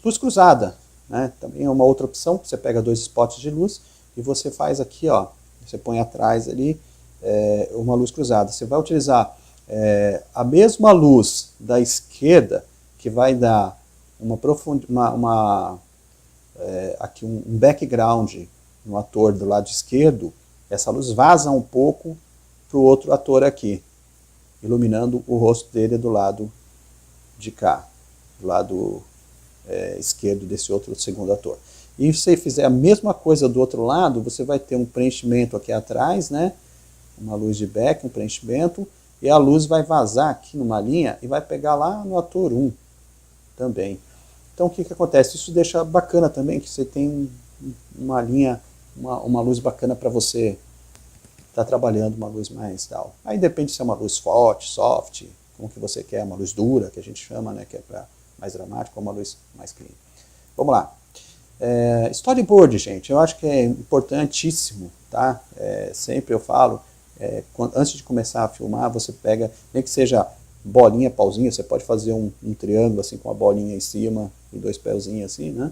Luz cruzada, né? Também é uma outra opção. Você pega 2 spots de luz e você faz aqui, ó, você põe atrás ali uma luz cruzada. Você vai utilizar a mesma luz da esquerda, que vai dar aqui um background no ator do lado esquerdo. Essa luz vaza um pouco para o outro ator aqui, iluminando o rosto dele do lado de cá, do lado esquerdo desse outro segundo ator. E se você fizer a mesma coisa do outro lado, você vai ter um preenchimento aqui atrás, né? Uma luz de back, um preenchimento, e a luz vai vazar aqui numa linha e vai pegar lá no ator 1 também. Então o que acontece? Isso deixa bacana também, que você tem uma linha, uma luz bacana para você estar trabalhando, uma luz mais tal. Aí depende se é uma luz forte, soft, como que você quer, uma luz dura, que a gente chama, né, que é para mais dramático, ou uma luz mais clean. Vamos lá. Storyboard, gente, eu acho que é importantíssimo, tá? Sempre eu falo, antes de começar a filmar, você pega, nem que seja bolinha, pauzinha, você pode fazer um triângulo assim com a bolinha em cima e 2 pauzinhos assim, né?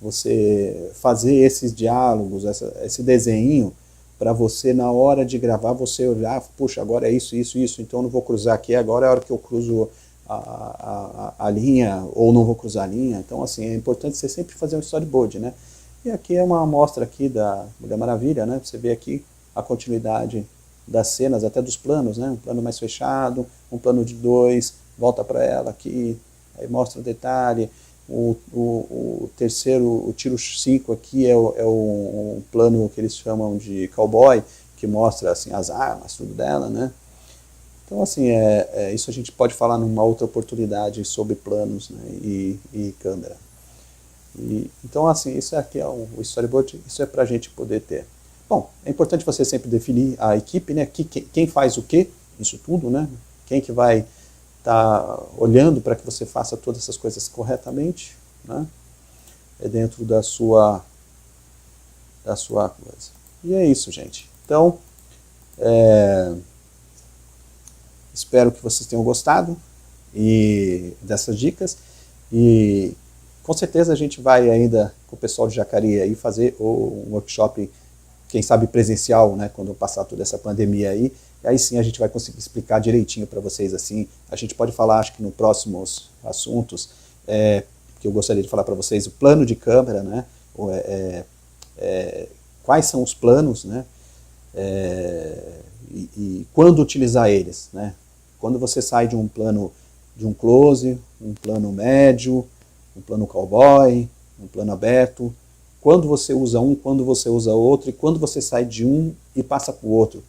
Você fazer esses diálogos, esse desenho, para você, na hora de gravar, você olhar, puxa, agora é isso, então eu não vou cruzar aqui, agora é a hora que eu cruzo a linha, ou não vou cruzar a linha. Então, assim, é importante você sempre fazer um storyboard, né? E aqui é uma amostra aqui da Mulher Maravilha, né? Você vê aqui a continuidade das cenas, até dos planos, né? Um plano mais fechado, um plano de 2, volta para ela aqui, aí mostra o detalhe. O terceiro, o tiro 5 aqui é um plano que eles chamam de cowboy, que mostra assim, as armas, tudo dela, né? Então, assim, isso a gente pode falar numa outra oportunidade sobre planos, né, e câmera. Então, assim, isso aqui é o storyboard, isso é para a gente poder ter. Bom, é importante você sempre definir a equipe, né? Quem faz o quê, isso tudo, né? Quem que vai estar olhando para que você faça todas essas coisas corretamente, né? Dentro da sua coisa. E é isso, gente. Então, espero que vocês tenham gostado dessas dicas, e com certeza a gente vai ainda com o pessoal de Jacareí aí fazer um workshop, quem sabe presencial, né, quando passar toda essa pandemia aí, e aí sim a gente vai conseguir explicar direitinho para vocês, assim. A gente pode falar, acho que nos próximos assuntos, que eu gostaria de falar para vocês, o plano de câmera, né, quais são os planos, né, e quando utilizar eles, né. Quando você sai de um plano, de um close, um plano médio, um plano cowboy, um plano aberto, quando você usa um, quando você usa outro, e quando você sai de um e passa para o outro,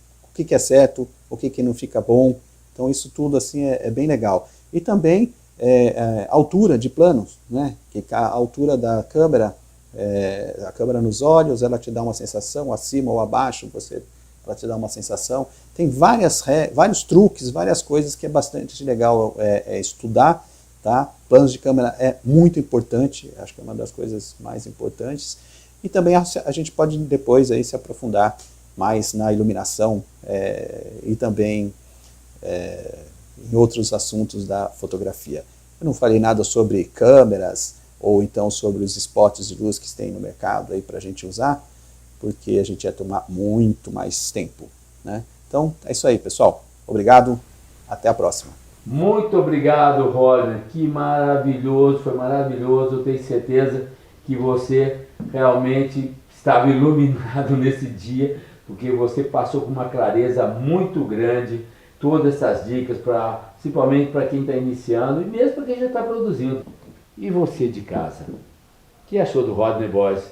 que é certo, o que não fica bom. Então isso tudo assim é bem legal. E também altura de planos, né? Que a altura da câmera, a câmera nos olhos, ela te dá uma sensação, acima ou abaixo, ela te dá uma sensação. Tem vários truques, várias coisas que é bastante legal estudar. Tá? Planos de câmera é muito importante, acho que é uma das coisas mais importantes. E também a gente pode depois aí se aprofundar mais na iluminação e também em outros assuntos da fotografia. Eu não falei nada sobre câmeras ou então sobre os spots de luz que tem no mercado aí para a gente usar, porque a gente ia tomar muito mais tempo, né? Então é isso aí, pessoal. Obrigado, até a próxima. Muito obrigado, Rodney. Que maravilhoso, foi maravilhoso. Eu tenho certeza que você realmente estava iluminado nesse dia, porque você passou com uma clareza muito grande todas essas dicas, principalmente para quem está iniciando e mesmo para quem já está produzindo. E você de casa? O que achou do Rodney Boys?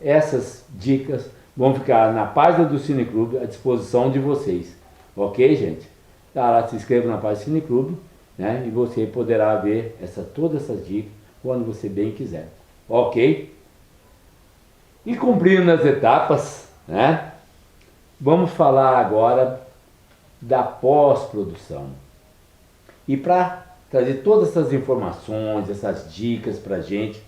Essas dicas vão ficar na página do Cineclube à disposição de vocês. Ok, gente? Tá lá, se inscreva na página do Cineclube, né? E você poderá ver todas essas dicas quando você bem quiser. Ok? E cumprindo as etapas, né? Vamos falar agora da pós-produção. E para trazer todas essas informações, essas dicas para a gente,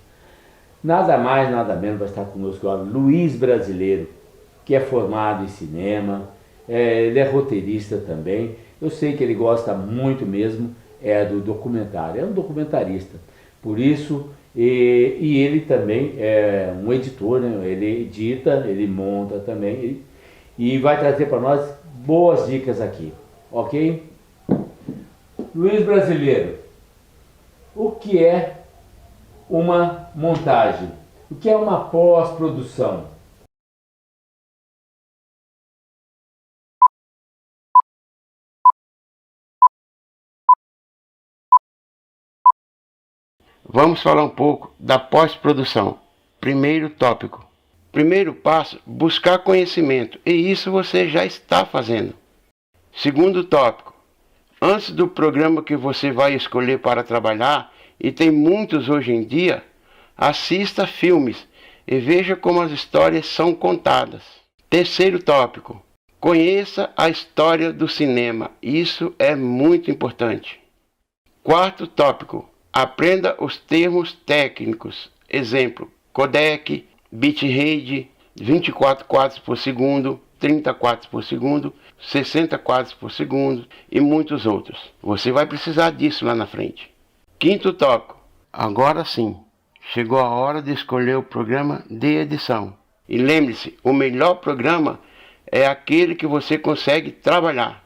nada mais, nada menos vai estar conosco agora Luiz Brasileiro, que é formado em cinema, ele é roteirista também. Eu sei que ele gosta muito mesmo do documentário, é um documentarista. Por isso, e ele também é um editor, né? Ele edita, ele monta também, e vai trazer para nós boas dicas aqui, ok? Luiz Brasileiro, o que é uma montagem? O que é uma pós-produção? Vamos falar um pouco da pós-produção. Primeiro tópico. Primeiro passo, buscar conhecimento, e isso você já está fazendo. Segundo tópico, antes do programa que você vai escolher para trabalhar, e tem muitos hoje em dia, assista filmes e veja como as histórias são contadas. Terceiro tópico, conheça a história do cinema, isso é muito importante. Quarto tópico, aprenda os termos técnicos, exemplo, codec, bitrate, 24 quadros por segundo, 30 quadros por segundo, 60 quadros por segundo e muitos outros. Você vai precisar disso lá na frente. Quinto tópico, agora sim, chegou a hora de escolher o programa de edição. E lembre-se, o melhor programa é aquele que você consegue trabalhar.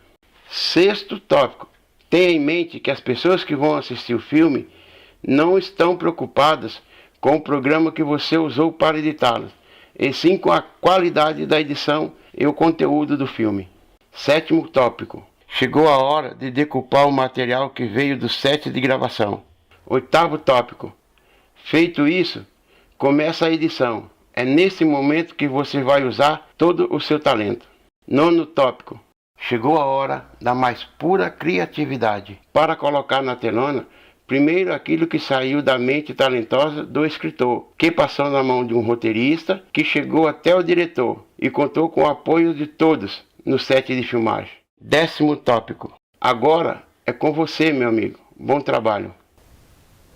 Sexto tópico, tenha em mente que as pessoas que vão assistir o filme não estão preocupadas com o programa que você usou para editá-las, e sim com a qualidade da edição e o conteúdo do filme. Sétimo tópico, chegou a hora de decupar o material que veio do set de gravação. Oitavo tópico, feito isso, começa a edição. É nesse momento que você vai usar todo o seu talento. Nono tópico, chegou a hora da mais pura criatividade. Para colocar na telona, primeiro aquilo que saiu da mente talentosa do escritor, que passou na mão de um roteirista, que chegou até o diretor e contou com o apoio de todos no set de filmagem. Décimo tópico, agora é com você, meu amigo. Bom trabalho.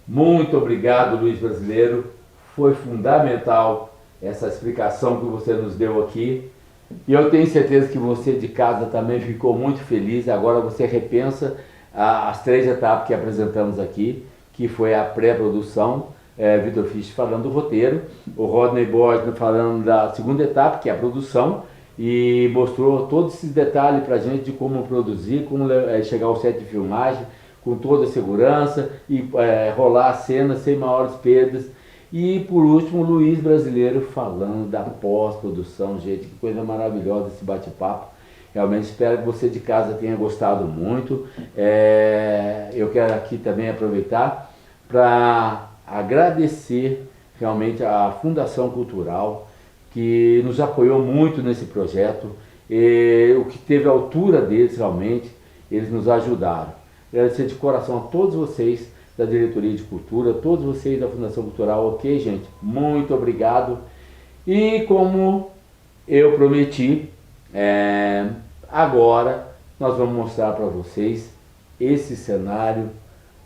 Muito obrigado, Luiz Brasileiro. Foi fundamental essa explicação que você nos deu aqui. E eu tenho certeza que você de casa também ficou muito feliz. Agora você repensa as 3 etapas que apresentamos aqui, que foi a pré-produção, Vitor Fisch falando do roteiro, o Rodney Boys falando da segunda etapa, que é a produção, e mostrou todos esses detalhes para a gente de como produzir, como chegar ao set de filmagem, com toda a segurança, e rolar a cena sem maiores perdas. E por último, o Luiz Brasileiro falando da pós-produção. Gente, que coisa maravilhosa esse bate-papo. Realmente espero que você de casa tenha gostado muito. Eu quero aqui também aproveitar para agradecer realmente a Fundação Cultural, que nos apoiou muito nesse projeto. o que teve a altura deles realmente, eles nos ajudaram. Agradecer de coração a todos vocês da Diretoria de Cultura, todos vocês da Fundação Cultural, ok, gente? Muito obrigado. E como eu prometi, agora nós vamos mostrar para vocês esse cenário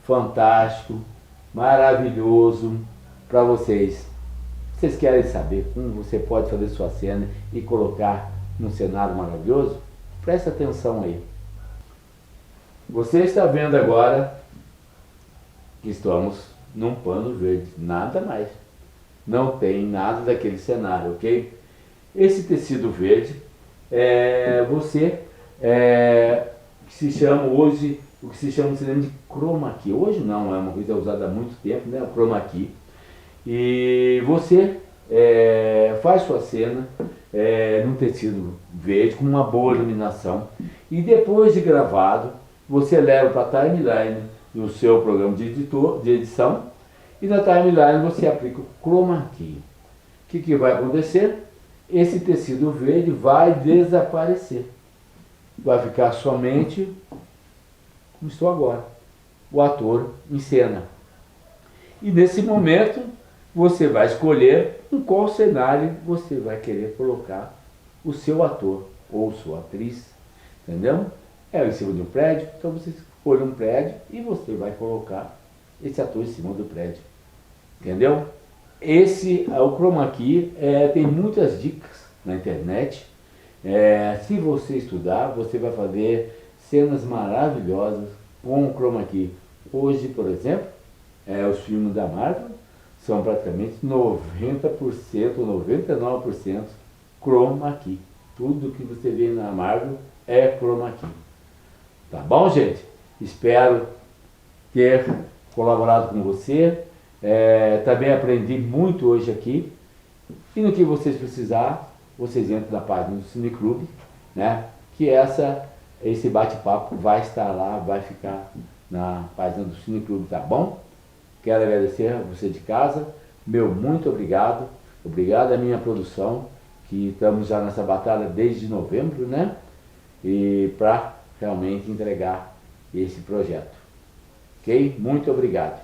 fantástico, maravilhoso para vocês. Vocês querem saber como você pode fazer sua cena e colocar num cenário maravilhoso? Presta atenção aí. Você está vendo agora que estamos num pano verde, nada mais. Não tem nada daquele cenário, ok? Esse tecido verde que se chama hoje, o que se chama de chroma key. Hoje não, é uma coisa usada há muito tempo, né? O chroma key. E você faz sua cena num tecido verde com uma boa iluminação e depois de gravado você leva para a timeline do seu programa de edição e na timeline você aplica o chroma key. O que vai acontecer? Esse tecido verde vai desaparecer. Vai ficar somente como estou agora, o ator em cena. E nesse momento você vai escolher em qual cenário você vai querer colocar o seu ator ou sua atriz, entendeu? Em cima de um prédio, então você escolhe um prédio e você vai colocar esse ator em cima do prédio, entendeu? O chroma key tem muitas dicas na internet. Se você estudar, você vai fazer cenas maravilhosas com o chroma key. Hoje, por exemplo, os filmes da Marvel são praticamente 90%, 99% chroma key. Tudo que você vê na Marvel é chroma key. Tá bom, gente? Espero ter colaborado com você. Também aprendi muito hoje aqui. E no que vocês precisarem, vocês entram na página do Cineclube, né? Que esse bate-papo vai estar lá, vai ficar na página do Cineclube, tá bom? Quero agradecer a você de casa, meu muito obrigado. Obrigado à minha produção, que estamos já nessa batalha desde novembro, né? E para realmente entregar esse projeto. Ok? Muito obrigado.